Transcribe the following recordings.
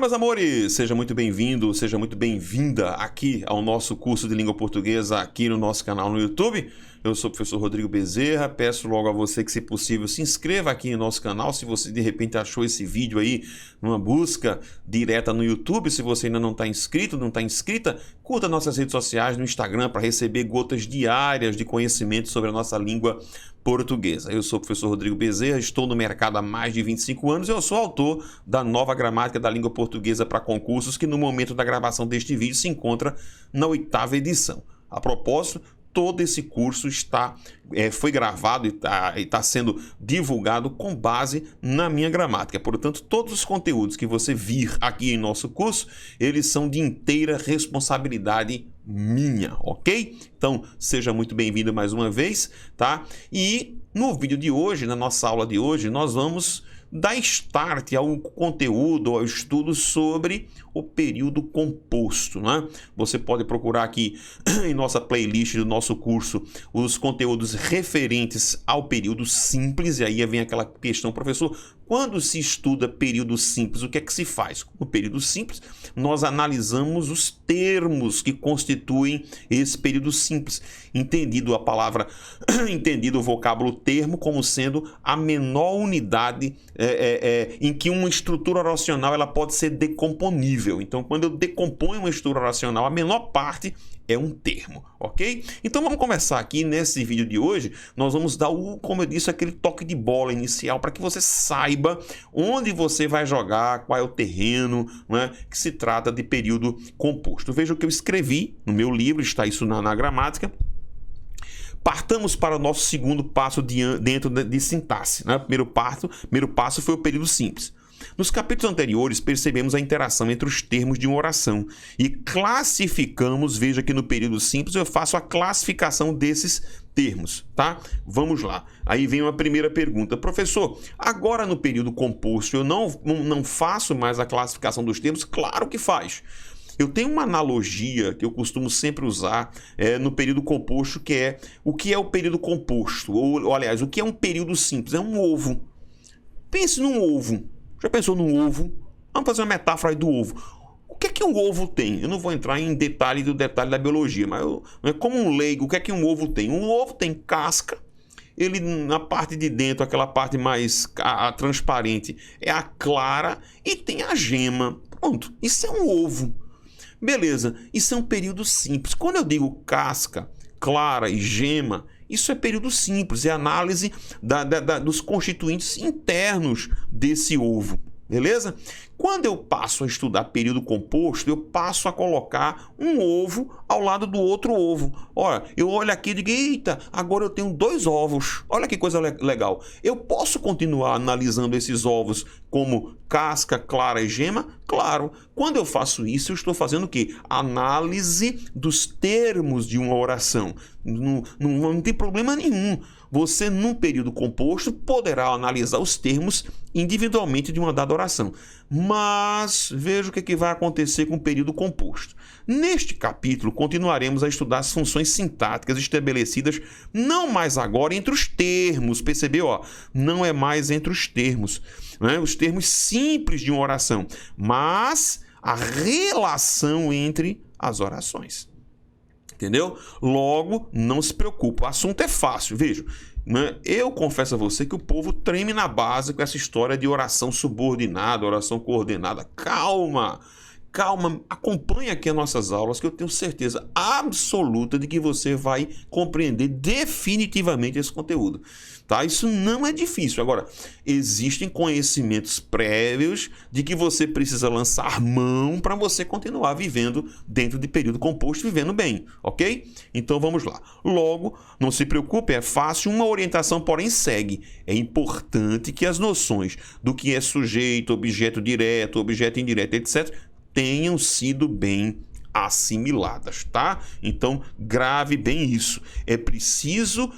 meus amores! Seja muito bem-vindo, seja muito bem-vinda aqui ao nosso curso de língua portuguesa aqui no nosso canal no YouTube. Eu sou o professor Rodrigo Bezerra, peço logo a você que, se possível, se inscreva aqui no nosso canal. Se você de repente achou esse vídeo aí numa busca direta no YouTube, se você ainda não está inscrito, não está inscrita, curta nossas redes sociais no Instagram para receber gotas diárias de conhecimento sobre a nossa língua portuguesa. Eu sou o professor Rodrigo Bezerra, estou no mercado há mais de 25 anos e eu sou autor da nova gramática da língua portuguesa para concursos, que no momento da gravação deste vídeo se encontra na 8ª edição. A propósito, todo esse curso foi gravado e está sendo divulgado com base na minha gramática. Portanto, todos os conteúdos que você vir aqui em nosso curso, eles são de inteira responsabilidade minha, ok? Então, seja muito bem-vindo mais uma vez, tá? E no vídeo de hoje, na nossa aula de hoje, nós vamos dar start ao conteúdo, ao estudo sobre o período composto, né? Você pode procurar aqui em nossa playlist do nosso curso os conteúdos referentes ao período simples, e aí vem aquela questão: professor, quando se estuda período simples, o que é que se faz? No período simples, nós analisamos os termos que constituem esse período simples, entendido o vocábulo termo como sendo a menor unidade em que uma estrutura oracional ela pode ser decomponível. Então, quando eu decomponho uma estrutura oracional, a menor parte é um termo, ok? Então vamos começar aqui nesse vídeo de hoje. Nós vamos dar, como eu disse, aquele toque de bola inicial para que você saiba onde você vai jogar, qual é o terreno, né, que se trata de período composto. Veja o que eu escrevi no meu livro, está isso na gramática. Partamos para o nosso segundo passo dentro de sintaxe, né? Primeiro passo foi o período simples. Nos capítulos anteriores, percebemos a interação entre os termos de uma oração e classificamos, veja que no período simples eu faço a classificação desses termos, tá? Vamos lá. Aí vem uma primeira pergunta: professor, agora no período composto eu não faço mais a classificação dos termos? Claro que faz. Eu tenho uma analogia que eu costumo sempre usar no período composto, que é o que é o período composto, ou aliás, o que é um período simples? É um ovo. Pense num ovo. Já pensou num ovo? Vamos fazer uma metáfora aí do ovo. O que é que um ovo tem? Eu não vou entrar em detalhe da biologia, mas como um leigo, o que é que um ovo tem? Um ovo tem casca, ele na parte de dentro, aquela parte mais transparente, é a clara, e tem a gema. Pronto, isso é um ovo. Beleza, isso é um período simples. Quando eu digo casca, clara e gema, isso é período simples, é análise dos constituintes internos desse ovo, beleza? Quando eu passo a estudar período composto, eu passo a colocar um ovo ao lado do outro ovo. Olha, eu olho aqui e digo: eita, agora eu tenho 2 ovos. Olha que coisa legal. Eu posso continuar analisando esses ovos como casca, clara e gema? Claro. Quando eu faço isso, eu estou fazendo o quê? Análise dos termos de uma oração. Não tem problema nenhum. Você, num período composto, poderá analisar os termos individualmente de uma dada oração. Mas veja o que vai acontecer com o período composto. Neste capítulo, continuaremos a estudar as funções sintáticas estabelecidas não mais agora entre os termos. Percebeu? Não é mais entre os termos, né? Os termos simples de uma oração, mas a relação entre as orações. Entendeu? Logo, não se preocupe, o assunto é fácil. Veja, eu confesso a você que o povo treme na base com essa história de oração subordinada, oração coordenada. Calma, acompanhe aqui as nossas aulas, que eu tenho certeza absoluta de que você vai compreender definitivamente esse conteúdo, tá? Isso não é difícil. Agora, existem conhecimentos prévios de que você precisa lançar mão para você continuar vivendo dentro de período composto, vivendo bem, ok? Então vamos lá. Logo, não se preocupe, é fácil, uma orientação, porém, segue. É importante que as noções do que é sujeito, objeto direto, objeto indireto, etc., tenham sido bem assimiladas, tá? Então, grave bem isso. É preciso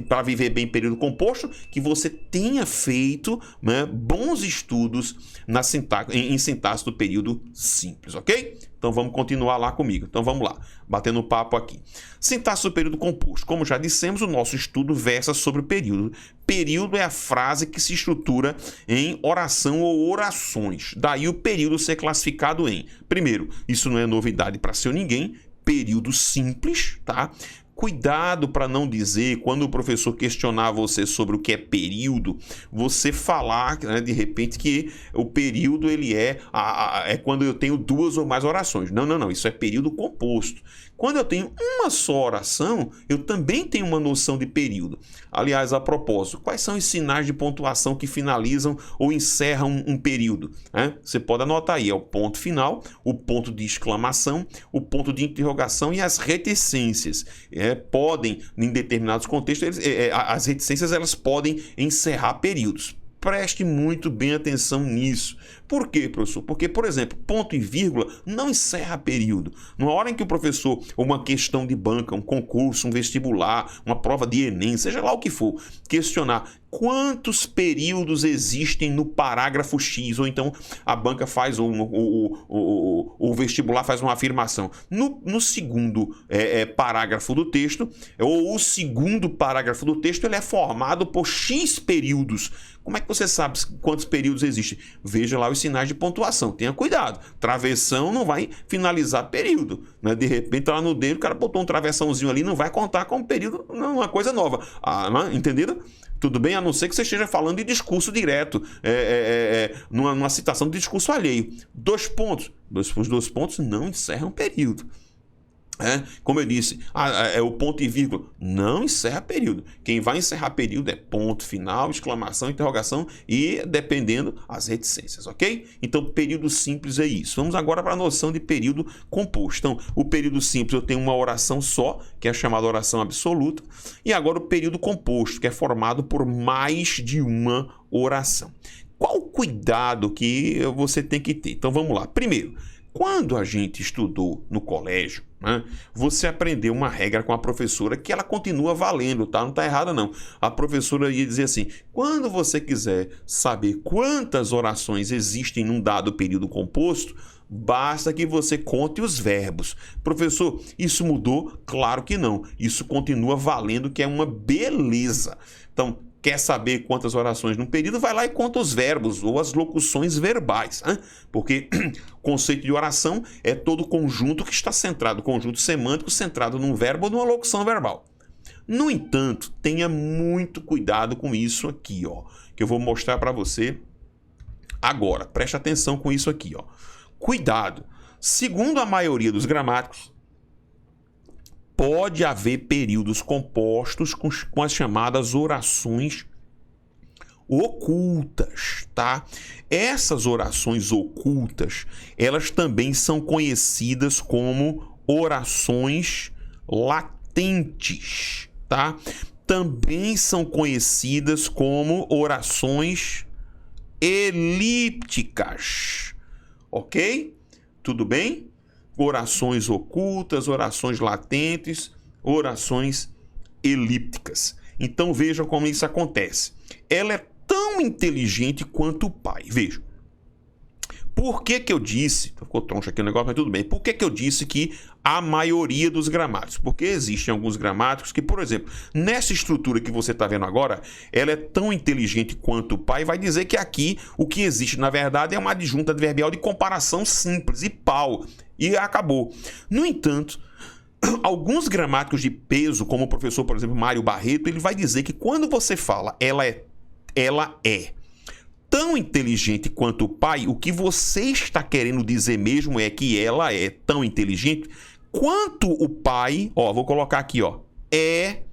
para viver bem período composto, que você tenha feito, né, bons estudos em sintaxe do período simples, ok? Então vamos continuar lá comigo. Então vamos lá, batendo papo aqui. Sintaxe do período composto. Como já dissemos, o nosso estudo versa sobre o período. Período é a frase que se estrutura em oração ou orações. Daí o período ser classificado em, primeiro, isso não é novidade para seu ninguém, período simples, tá? Cuidado para não dizer, quando o professor questionar você sobre o que é período, você falar, né, de repente, que o período ele é quando eu tenho duas ou mais orações. Não, isso é período composto. Quando eu tenho uma só oração, eu também tenho uma noção de período. Aliás, a propósito, quais são os sinais de pontuação que finalizam ou encerram um período? Você pode anotar aí, é o ponto final, o ponto de exclamação, o ponto de interrogação e as reticências. Podem, em determinados contextos, as reticências elas podem encerrar períodos. Preste muito bem atenção nisso. Por quê, professor? Porque, por exemplo, ponto e vírgula não encerra período. Na hora em que o professor, uma questão de banca, um concurso, um vestibular, uma prova de Enem, seja lá o que for, questionar quantos períodos existem no parágrafo X, ou então a banca faz, o vestibular faz uma afirmação. No segundo parágrafo do texto, ou o segundo parágrafo do texto, ele é formado por X períodos. Como é que você sabe quantos períodos existem? Veja lá os sinais de pontuação. Tenha cuidado. Travessão não vai finalizar período. Né? De repente, lá no dedo, o cara botou um travessãozinho ali, não vai contar como período, não, uma coisa nova. Entendido? Tudo bem? A não ser que você esteja falando de discurso direto, numa citação de discurso alheio. 2 pontos. Os 2 pontos não encerram período. Como eu disse, o ponto e vírgula não encerra período. Quem vai encerrar período é ponto final, exclamação, interrogação e, dependendo, as reticências, ok? Então, período simples é isso. Vamos agora para a noção de período composto. Então, o período simples eu tenho uma oração só, que é chamada oração absoluta, e agora o período composto, que é formado por mais de uma oração. Qual o cuidado que você tem que ter? Então, vamos lá. Primeiro, quando a gente estudou no colégio, você aprendeu uma regra com a professora que ela continua valendo, tá? Não está errada, não. A professora ia dizer assim, quando você quiser saber quantas orações existem num dado período composto, basta que você conte os verbos. Professor, isso mudou? Claro que não. Isso continua valendo, que é uma beleza. Então, quer saber quantas orações num período? Vai lá e conta os verbos ou as locuções verbais. Porque o conceito de oração é todo conjunto que está centrado, conjunto semântico centrado num verbo ou numa locução verbal. No entanto, tenha muito cuidado com isso aqui, que eu vou mostrar para você agora. Preste atenção com isso aqui. Cuidado. Segundo a maioria dos gramáticos, pode haver períodos compostos com as chamadas orações ocultas, tá? Essas orações ocultas, elas também são conhecidas como orações latentes, tá? Também são conhecidas como orações elípticas, ok? Tudo bem? Orações ocultas, orações latentes, orações elípticas. Então veja como isso acontece. Ela é tão inteligente quanto o pai. Veja. Por que eu disse... Ficou troncho aqui o negócio, mas tudo bem. Por que eu disse que a maioria dos gramáticos? Porque existem alguns gramáticos que, por exemplo, nessa estrutura que você está vendo agora, ela é tão inteligente quanto o pai, vai dizer que aqui o que existe, na verdade, é uma adjunta adverbial de comparação simples e pau. E acabou. No entanto, alguns gramáticos de peso, como o professor, por exemplo, Mário Barreto, ele vai dizer que quando você fala ela é tão inteligente quanto o pai, o que você está querendo dizer mesmo é que ela é tão inteligente quanto o pai, vou colocar aqui, é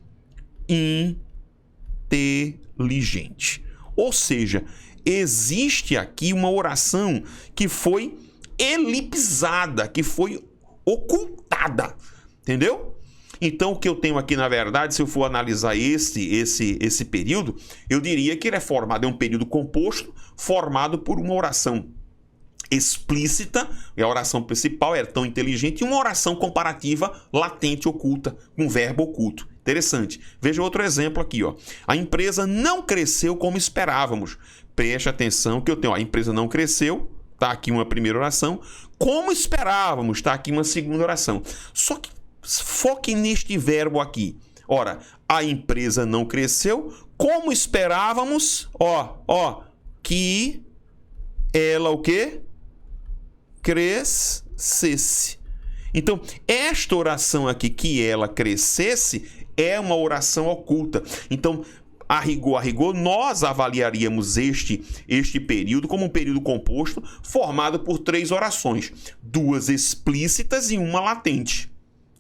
inteligente. Ou seja, existe aqui uma oração que foi elipsada, que foi ocultada, entendeu? Então, o que eu tenho aqui, na verdade, se eu for analisar esse período, eu diria que ele é um período composto, formado por uma oração explícita, e a oração principal é tão inteligente, e uma oração comparativa latente, oculta, com verbo oculto. Interessante. Veja outro exemplo aqui, A empresa não cresceu como esperávamos. Preste atenção que eu tenho, a empresa não cresceu, Tá aqui uma primeira oração. Como esperávamos, tá aqui uma segunda oração. Só que foque neste verbo aqui. Ora, a empresa não cresceu. Como esperávamos, que ela o quê? Crescesse. Então, esta oração aqui, que ela crescesse, é uma oração oculta. Então, a rigor, nós avaliaríamos este período como um período composto formado por 3 orações, 2 explícitas e uma latente.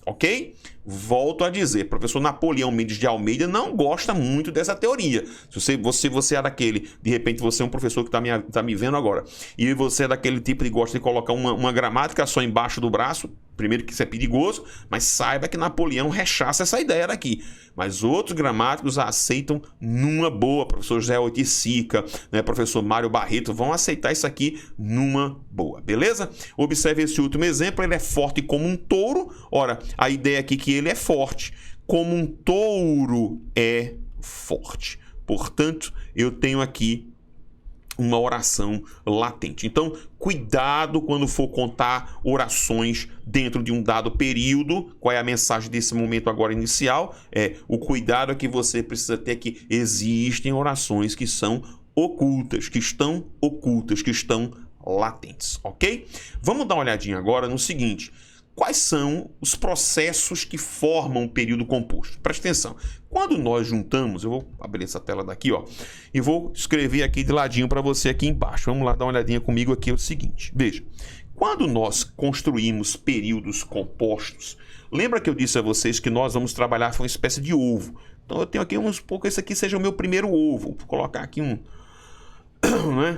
Ok? Volto a dizer, professor Napoleão Mendes de Almeida não gosta muito dessa teoria. Se você é daquele, de repente você é um professor que tá me vendo agora, e você é daquele tipo que gosta de colocar uma gramática só embaixo do braço, primeiro que isso é perigoso, mas saiba que Napoleão rechaça essa ideia daqui. Mas outros gramáticos a aceitam numa boa. Professor José Oiticica, né, professor Mário Barreto vão aceitar isso aqui numa boa, beleza? Observe esse último exemplo, ele é forte como um touro. Ora, a ideia aqui é que ele é forte, como um touro é forte. Portanto, eu tenho aqui uma oração latente. Então, cuidado quando for contar orações dentro de um dado período. Qual é a mensagem desse momento agora inicial? O cuidado que você precisa ter que existem orações que são ocultas, que estão latentes, ok? Vamos dar uma olhadinha agora no seguinte. Quais são os processos que formam o período composto? Preste atenção. Quando nós juntamos, eu vou abrir essa tela daqui, e vou escrever aqui de ladinho para você aqui embaixo. Vamos lá dar uma olhadinha comigo aqui, é o seguinte. Veja, quando nós construímos períodos compostos, lembra que eu disse a vocês que nós vamos trabalhar com uma espécie de ovo. Então eu tenho aqui esse aqui seja o meu primeiro ovo. Vou colocar aqui né?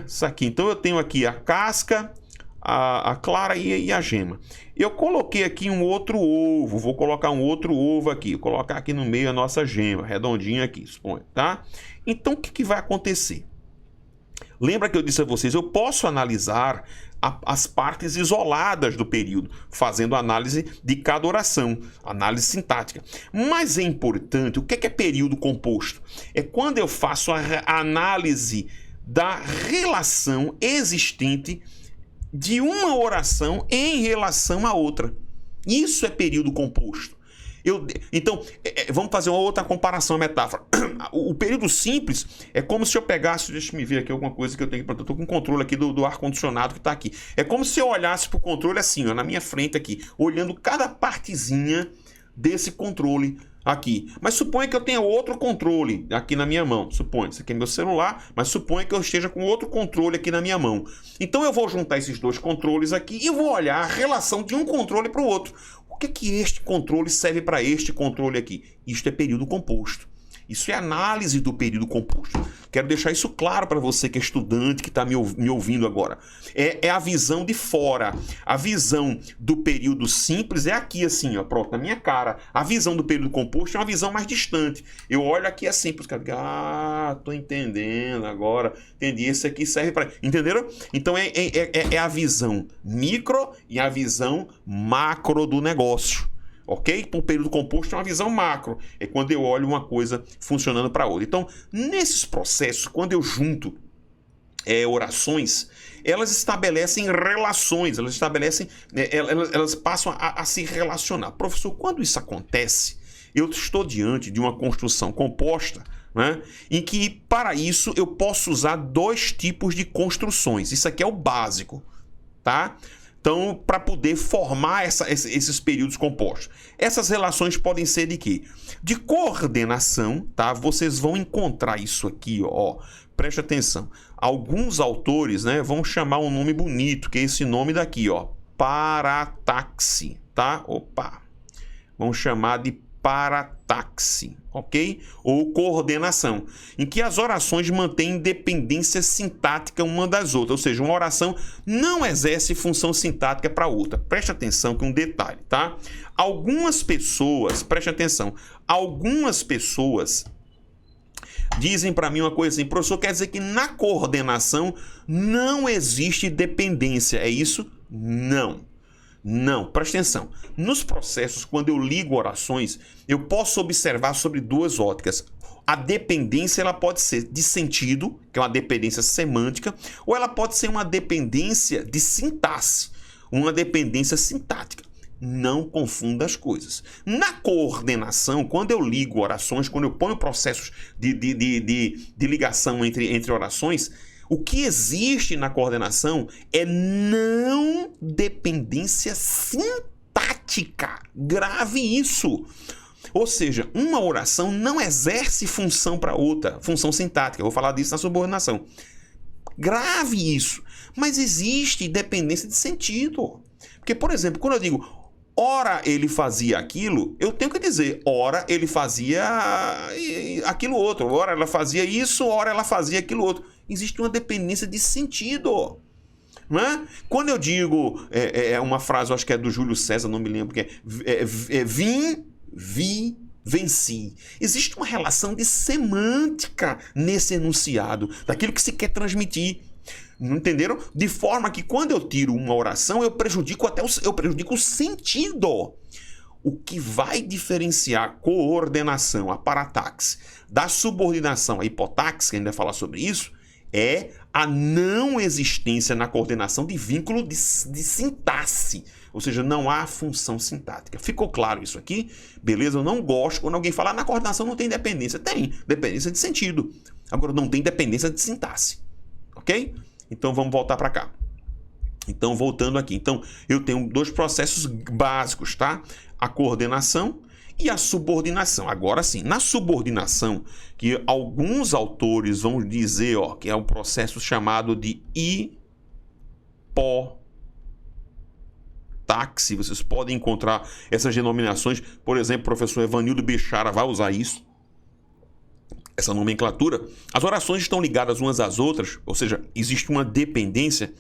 Isso aqui. Então eu tenho aqui a casca, a clara e a gema. Eu coloquei aqui um outro ovo, vou colocar um outro ovo aqui, vou colocar aqui no meio a nossa gema, redondinha aqui, suponho, tá? Então o que vai acontecer? Lembra que eu disse a vocês, eu posso analisar as partes isoladas do período, fazendo análise de cada oração, análise sintática. Mas é importante, o que é período composto? É quando eu faço a análise da relação existente de uma oração em relação a outra. Isso é período composto. Então, vamos fazer uma outra comparação, uma metáfora. O período simples é como se eu pegasse, deixa eu me ver aqui alguma coisa que eu tenho que... Eu estou com o controle aqui do ar-condicionado que está aqui. É como se eu olhasse para o controle assim, na minha frente aqui, olhando cada partezinha desse controle aqui. Mas suponha que eu tenha outro controle aqui na minha mão. Suponha, isso aqui é meu celular, mas suponha que eu esteja com outro controle aqui na minha mão. Então eu vou juntar esses 2 controles aqui e vou olhar a relação de um controle para o outro. O que este controle serve para este controle aqui? Isto é período composto. Isso é análise do período composto. Quero deixar isso claro para você que é estudante, que está me ouvindo agora. É a visão de fora. A visão do período simples é aqui assim, pronto, na minha cara. A visão do período composto é uma visão mais distante. Eu olho aqui assim, para os caras, tô entendendo agora. Entendi, esse aqui serve para... Entenderam? Então é a visão micro e a visão macro do negócio. Ok? Então, o período composto é uma visão macro. É quando eu olho uma coisa funcionando para outra. Então, nesses processos, quando eu junto orações, elas estabelecem relações, elas passam a se relacionar. Professor, quando isso acontece, eu estou diante de uma construção composta, né, em que, para isso, eu posso usar 2 tipos de construções. Isso aqui é o básico, tá? Então, para poder formar esses períodos compostos. Essas relações podem ser de quê? De coordenação, tá? Vocês vão encontrar isso aqui, preste atenção. Alguns autores, né, vão chamar um nome bonito, que é esse nome daqui, parataxe, tá? Vão chamar de parataxe, ok? Ou coordenação, em que as orações mantêm independência sintática uma das outras, ou seja, uma oração não exerce função sintática para outra. Preste atenção que um detalhe, tá? Algumas pessoas, preste atenção, algumas pessoas dizem para mim uma coisa assim, professor, quer dizer que na coordenação não existe dependência, é isso? Não. Não, preste atenção. Nos processos, quando eu ligo orações, eu posso observar sobre 2 óticas. a dependência ela pode ser de sentido, que é uma dependência semântica, ou ela pode ser uma dependência de sintaxe, uma dependência sintática. Não confunda as coisas. Na coordenação, quando eu ligo orações, quando eu ponho processos de ligação entre orações, o que existe na coordenação é não dependência sintática. Grave isso. Ou seja, uma oração não exerce função para outra, função sintática. Eu vou falar disso na subordinação. Grave isso. Mas existe dependência de sentido. Porque, por exemplo, quando eu digo ora ele fazia aquilo, eu tenho que dizer ora ele fazia aquilo outro. Ora ela fazia isso, ora ela fazia aquilo outro. Existe uma dependência de sentido. Não é? Quando eu digo, uma frase, eu acho que é do Júlio César, não me lembro que vim, vi, venci. Existe uma relação de semântica nesse enunciado, daquilo que se quer transmitir. Entenderam? De forma que quando eu tiro uma oração, eu prejudico o sentido. O que vai diferenciar a coordenação, a parataxe, da subordinação, a hipotaxe, que a gente vai falar sobre isso, é a não existência na coordenação de vínculo de sintaxe. Ou seja, não há função sintática. Ficou claro isso aqui? Beleza? Eu não gosto quando alguém fala na coordenação não tem dependência. Tem dependência de sentido. Agora não tem dependência de sintaxe. Ok? Então vamos voltar para cá. Então voltando aqui. Então eu tenho dois processos básicos, tá? A coordenação e a subordinação. Agora sim, na subordinação, que alguns autores vão dizer, que é um processo chamado de hipotaxe. Vocês podem encontrar essas denominações. Por exemplo, o professor Evanildo Bichara vai usar isso. Essa nomenclatura. As orações estão ligadas umas às outras, ou seja, existe uma dependência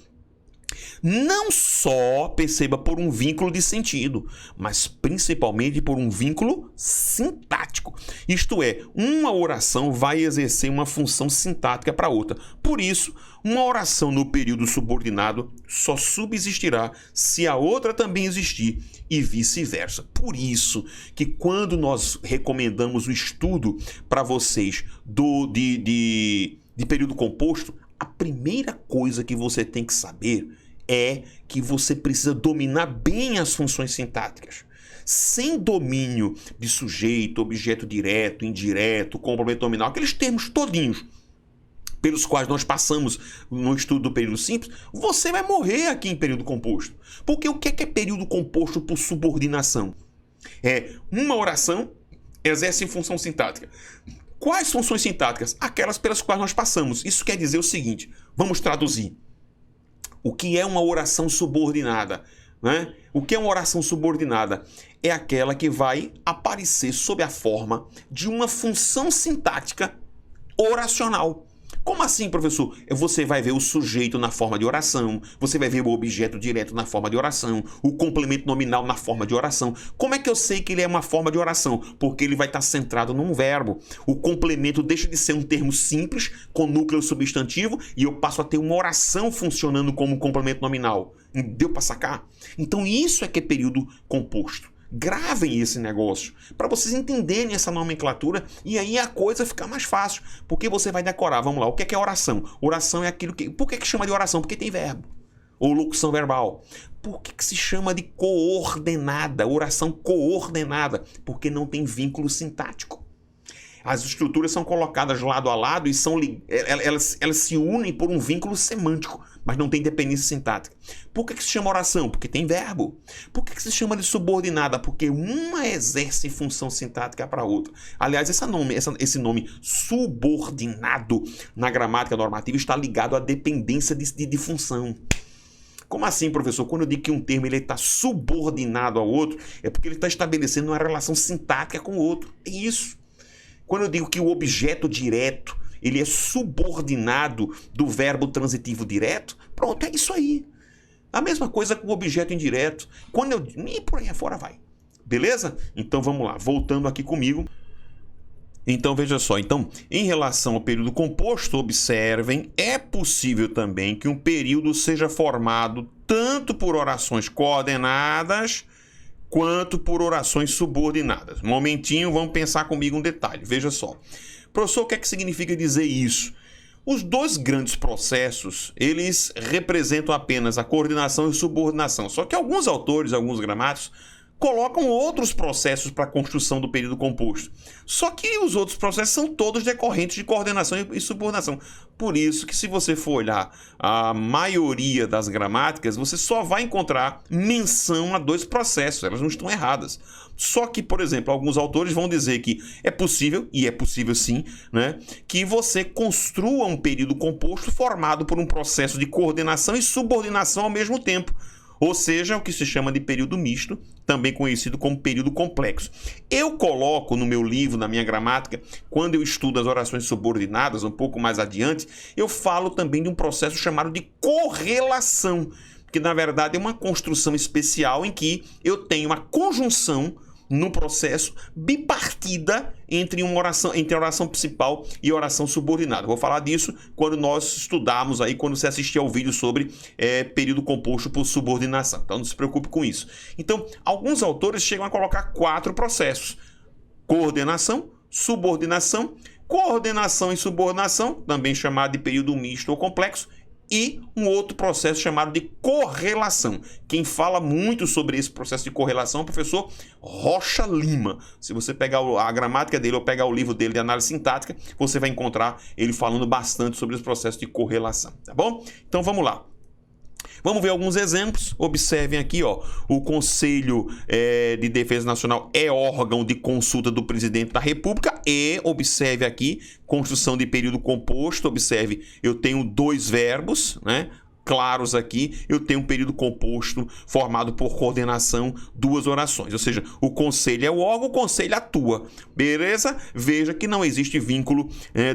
não só, perceba, por um vínculo de sentido, mas principalmente por um vínculo sintático. Isto é, uma oração vai exercer uma função sintática para outra. Por isso, uma oração no período subordinado só subsistirá se a outra também existir e vice-versa. Por isso que quando nós recomendamos o estudo para vocês de período composto, a primeira coisa que você tem que saber é que você precisa dominar bem as funções sintáticas. Sem domínio de sujeito, objeto direto, indireto, complemento nominal, aqueles termos todinhos pelos quais nós passamos no estudo do período simples, você vai morrer aqui em período composto. Porque o que é período composto por subordinação? É uma oração exerce função sintática. Quais funções sintáticas? Aquelas pelas quais nós passamos. Isso quer dizer o seguinte, vamos traduzir. O que é uma oração subordinada? Né? O que é uma oração subordinada? É aquela que vai aparecer sob a forma de uma função sintática oracional. Como assim, professor? Você vai ver o sujeito na forma de oração, você vai ver o objeto direto na forma de oração, o complemento nominal na forma de oração. Como é que eu sei que ele é uma forma de oração? Porque ele vai estar centrado num verbo. O complemento deixa de ser um termo simples, com núcleo substantivo, e eu passo a ter uma oração funcionando como complemento nominal. Deu para sacar? Então isso é que é período composto. Gravem esse negócio para vocês entenderem essa nomenclatura e aí a coisa fica mais fácil, porque você vai decorar. Vamos lá, o que é oração? Oração é aquilo que... Por que chama de oração? Porque tem verbo. Ou locução verbal. Por que se chama de coordenada? Oração coordenada. Porque não tem vínculo sintático. As estruturas são colocadas lado a lado e elas se unem por um vínculo semântico, mas não tem dependência sintática. Por que se chama oração? Porque tem verbo. Por que se chama de subordinada? Porque uma exerce função sintática para a outra. Aliás, esse nome subordinado na gramática normativa está ligado à dependência de função. Como assim, professor? Quando eu digo que um termo está subordinado ao outro, é porque ele está estabelecendo uma relação sintática com o outro. É isso. Quando eu digo que o objeto direto ele é subordinado do verbo transitivo direto, pronto, é isso aí. A mesma coisa com o objeto indireto. E por aí afora vai. Beleza? Então vamos lá, voltando aqui comigo. Então veja só, em relação ao período composto, observem, é possível também que um período seja formado tanto por orações coordenadas quanto por orações subordinadas. Um momentinho, vamos pensar comigo um detalhe. Veja só. Professor, o que é que significa dizer isso? Os dois grandes processos, eles representam apenas a coordenação e subordinação. Só que alguns autores, alguns gramáticos, colocam outros processos para a construção do período composto. Só que os outros processos são todos decorrentes de coordenação e subordinação. Por isso que, se você for olhar a maioria das gramáticas, você só vai encontrar menção a dois processos. Elas não estão erradas. Só que, por exemplo, alguns autores vão dizer que é possível, e é possível sim, né, que você construa um período composto formado por um processo de coordenação e subordinação ao mesmo tempo. Ou seja, o que se chama de período misto, também conhecido como período complexo. Eu coloco no meu livro, na minha gramática, quando eu estudo as orações subordinadas, um pouco mais adiante, eu falo também de um processo chamado de correlação, que na verdade é uma construção especial em que eu tenho uma conjunção no processo bipartida entre a oração principal e a oração subordinada. Vou falar disso quando nós estudarmos aí, quando você assistir ao vídeo sobre período composto por subordinação. Então não se preocupe com isso. Então, alguns autores chegam a colocar 4 processos: coordenação, subordinação, coordenação e subordinação, também chamado de período misto ou complexo, e um outro processo chamado de correlação. Quem fala muito sobre esse processo de correlação é o professor Rocha Lima. Se você pegar a gramática dele ou pegar o livro dele de análise sintática, você vai encontrar ele falando bastante sobre esse processo de correlação, tá bom? Então vamos lá. Vamos ver alguns exemplos. Observem aqui, ó, o Conselho de Defesa Nacional é órgão de consulta do Presidente da República e, observe aqui, construção de período composto. Observe, eu tenho 2 verbos, né, claros aqui. Eu tenho um período composto formado por coordenação, 2 orações. Ou seja, o conselho é o órgão, o conselho atua. Beleza? Veja que não existe vínculo,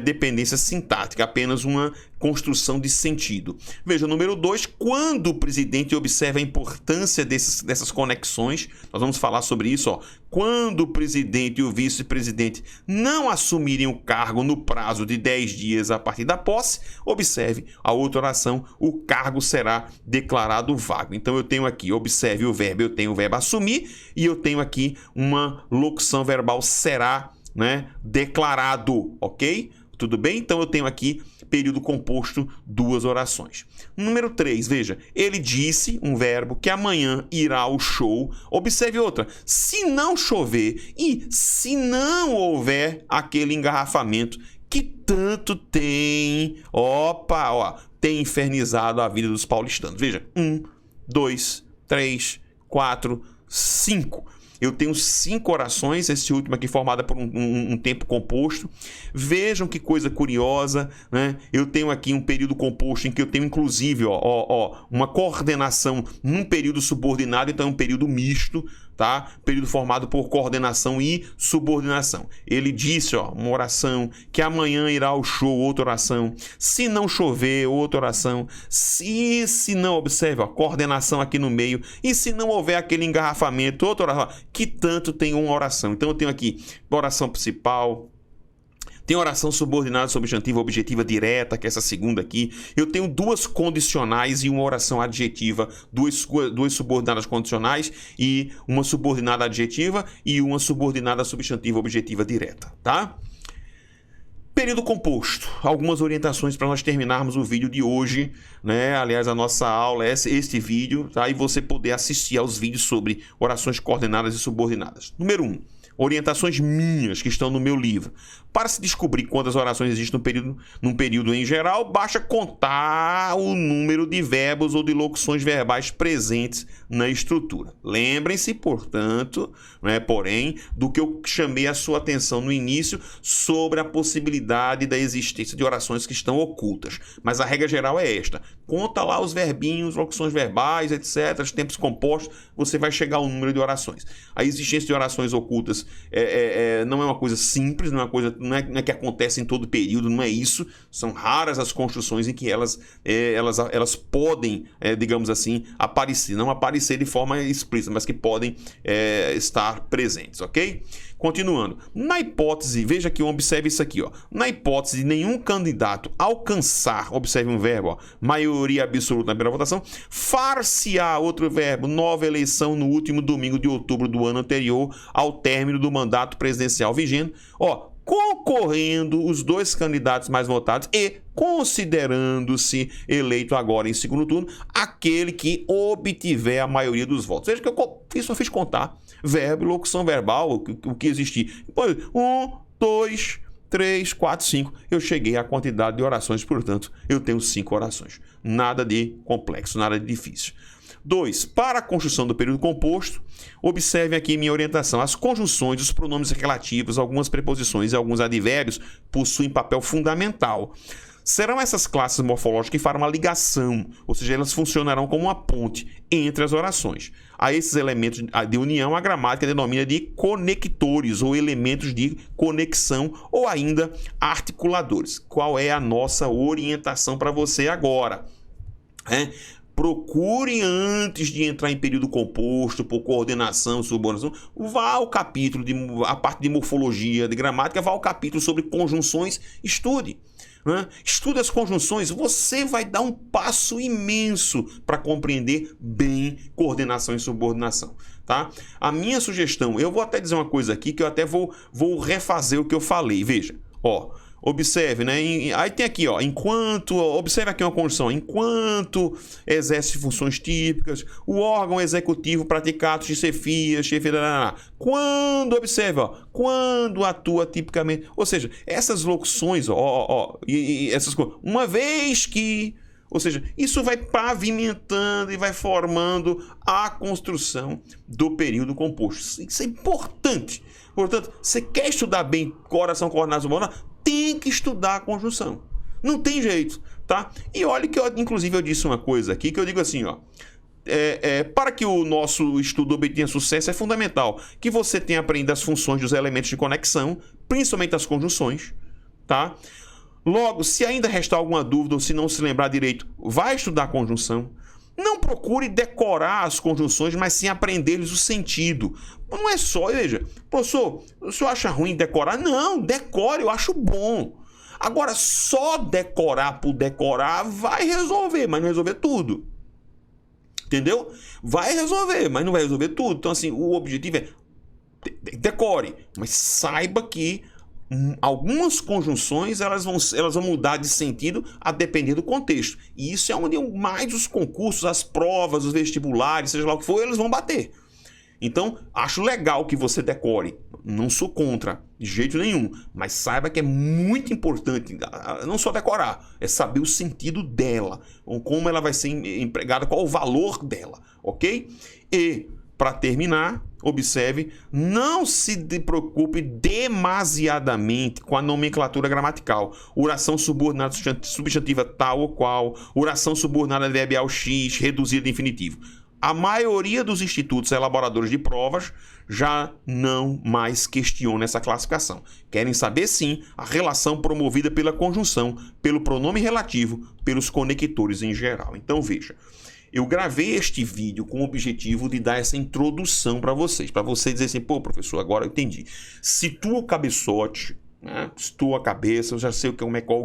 dependência sintática, apenas uma construção de sentido. Veja, número 2, quando o presidente observa a importância dessas conexões, nós vamos falar sobre isso, ó. Quando o presidente e o vice-presidente não assumirem o cargo no prazo de 10 dias a partir da posse, observe a outra oração, o cargo será declarado vago. Então eu tenho aqui, observe o verbo, eu tenho o verbo assumir e eu tenho aqui uma locução verbal será, né, declarado, ok? Tudo bem? Então eu tenho aqui período composto, 2 orações. Número 3, veja, ele disse, um verbo, que amanhã irá ao show. Observe outra, se não chover e se não houver aquele engarrafamento que tanto tem, tem infernizado a vida dos paulistanos. Veja, 1, 2, 3, 4, 5. Eu tenho 5 orações, esse último aqui formada por um tempo composto. Vejam que coisa curiosa, né? Eu tenho aqui um período composto em que eu tenho inclusive uma coordenação num período subordinado, então é um período misto, tá? Período formado por coordenação e subordinação. Ele disse, uma oração, que amanhã irá ao show, outra oração. Se não chover, outra oração. Se não, observe, coordenação aqui no meio. E se não houver aquele engarrafamento, outra oração. Que tanto tem uma oração. Então eu tenho aqui oração principal, tem oração subordinada, substantiva, objetiva direta, que é essa segunda aqui. Eu tenho 2 condicionais e uma oração adjetiva, 2 subordinadas condicionais e uma subordinada adjetiva e uma subordinada substantiva, objetiva direta, tá? Período composto. Algumas orientações para nós terminarmos o vídeo de hoje, né? Aliás, a nossa aula é este vídeo, tá? E você poder assistir aos vídeos sobre orações coordenadas e subordinadas. Número 1. Orientações minhas que estão no meu livro. Para se descobrir quantas orações existem num período em geral, basta contar o número de verbos ou de locuções verbais presentes na estrutura. Lembrem-se, portanto, porém, do que eu chamei a sua atenção no início sobre a possibilidade da existência de orações que estão ocultas. Mas a regra geral é esta. Conta lá os verbinhos, locuções verbais, etc., os tempos compostos, você vai chegar ao número de orações. A existência de orações ocultas não é uma coisa simples, não é que acontece em todo período, não é isso. São raras as construções em que elas podem, digamos assim, aparecer. Não aparecer de forma explícita, mas que podem estar presentes, ok? Continuando. Na hipótese, veja que observe isso aqui, na hipótese de nenhum candidato alcançar, observe um verbo, maioria absoluta na primeira votação, far-se-á, outro verbo, nova eleição no último domingo de outubro do ano anterior ao término do mandato presidencial vigente. concorrendo os 2 candidatos mais votados e considerando-se eleito agora em segundo turno aquele que obtiver a maioria dos votos. Veja que eu só fiz contar verbo e locução verbal, o que existir. 1, 2, 3, 4, 5. Eu cheguei à quantidade de orações, portanto, eu tenho 5 orações. Nada de complexo, nada de difícil. 2. Para a construção do período composto, observe aqui minha orientação. As conjunções, os pronomes relativos, algumas preposições e alguns advérbios possuem papel fundamental. Serão essas classes morfológicas que farão uma ligação, ou seja, elas funcionarão como uma ponte entre as orações. A esses elementos de união, a gramática denomina de conectores ou elementos de conexão ou ainda articuladores. Qual é a nossa orientação para você agora? Procure, antes de entrar em período composto, por coordenação, subordinação, vá ao capítulo, a parte de morfologia, de gramática, vá ao capítulo sobre conjunções, estude. Estude as conjunções, você vai dar um passo imenso para compreender bem coordenação e subordinação. Tá? A minha sugestão, eu vou até dizer uma coisa aqui, que eu até vou refazer o que eu falei. Veja, observe, né? Aí tem aqui, observe aqui uma conjunção. Enquanto exerce funções típicas, o órgão executivo pratica atos de chefia, quando, observe, quando atua tipicamente. Ou seja, essas locuções, essas coisas, uma vez que. Ou seja, isso vai pavimentando e vai formando a construção do período composto. Isso é importante. Portanto, você quer estudar bem oração coordenada subordinada, tem que estudar a conjunção. Não tem jeito, tá? E olha que, inclusive, eu disse uma coisa aqui, que eu digo assim, para que o nosso estudo obtenha sucesso, é fundamental que você tenha aprendido as funções dos elementos de conexão, principalmente as conjunções, tá? Logo, se ainda restar alguma dúvida ou se não se lembrar direito, vai estudar a conjunção. Não procure decorar as conjunções, mas sim aprender-lhes o sentido. Não é só, veja, professor, o senhor acha ruim decorar? Não, decore, eu acho bom. Agora, só decorar por decorar vai resolver, mas não resolver tudo. Entendeu? Vai resolver, mas não vai resolver tudo. Então, assim, o objetivo é decore, mas saiba que algumas conjunções elas vão mudar de sentido a depender do contexto. E isso é onde mais os concursos, as provas, os vestibulares, seja lá o que for, eles vão bater. Então, acho legal que você decore. Não sou contra, de jeito nenhum. Mas saiba que é muito importante, não só decorar, é saber o sentido dela, como ela vai ser empregada, qual o valor dela, ok? E, para terminar, observe, não se preocupe demasiadamente com a nomenclatura gramatical. Oração subordinada substantiva tal ou qual, oração subordinada adverbial X, reduzida de infinitivo. A maioria dos institutos elaboradores de provas já não mais questiona essa classificação. Querem saber, sim, a relação promovida pela conjunção, pelo pronome relativo, pelos conectores em geral. Então, veja. Eu gravei este vídeo com o objetivo de dar essa introdução para vocês dizer assim, pô, professor, agora eu entendi. Situa o cabeçote, né? Situa a cabeça, eu já sei o que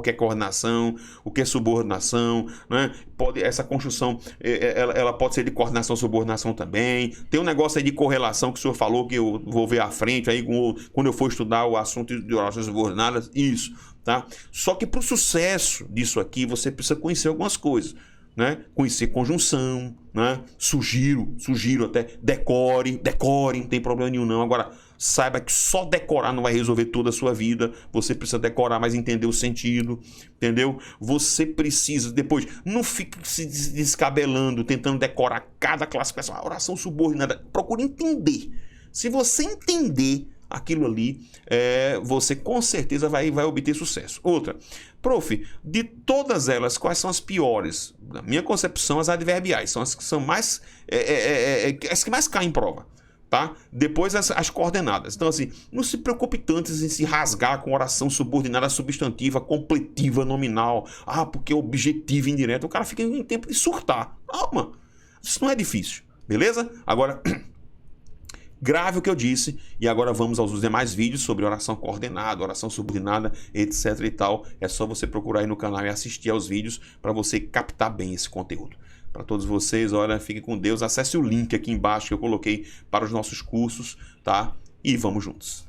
é coordenação, o que é subordinação, né? Essa construção, ela pode ser de coordenação e subordinação também. Tem um negócio aí de correlação que o senhor falou, que eu vou ver à frente, aí quando eu for estudar o assunto de orações subordinadas, isso, tá? Só que para o sucesso disso aqui, você precisa conhecer algumas coisas. Né? Conhecer conjunção, né? Sugiro até, decore, não tem problema nenhum não. Agora, saiba que só decorar não vai resolver toda a sua vida. Você precisa decorar, mas entender o sentido, entendeu? Você precisa, depois, não fique se descabelando, tentando decorar cada classificação. A oração subordinada, procure entender. Se você entender aquilo ali, você com certeza vai obter sucesso. Outra, prof, de todas elas, quais são as piores? Na minha concepção, as adverbiais são as que são mais, as que mais caem em prova, tá? Depois as coordenadas. Então, assim, não se preocupe tanto em se rasgar com oração subordinada substantiva, completiva, nominal. Ah, porque objetivo indireto. O cara fica em tempo de surtar. Calma, isso não é difícil, beleza? Agora, grave o que eu disse e agora vamos aos demais vídeos sobre oração coordenada, oração subordinada, etc e tal. É só você procurar aí no canal e assistir aos vídeos para você captar bem esse conteúdo. Para todos vocês, olha, fiquem com Deus. Acesse o link aqui embaixo que eu coloquei para os nossos cursos, tá? E vamos juntos.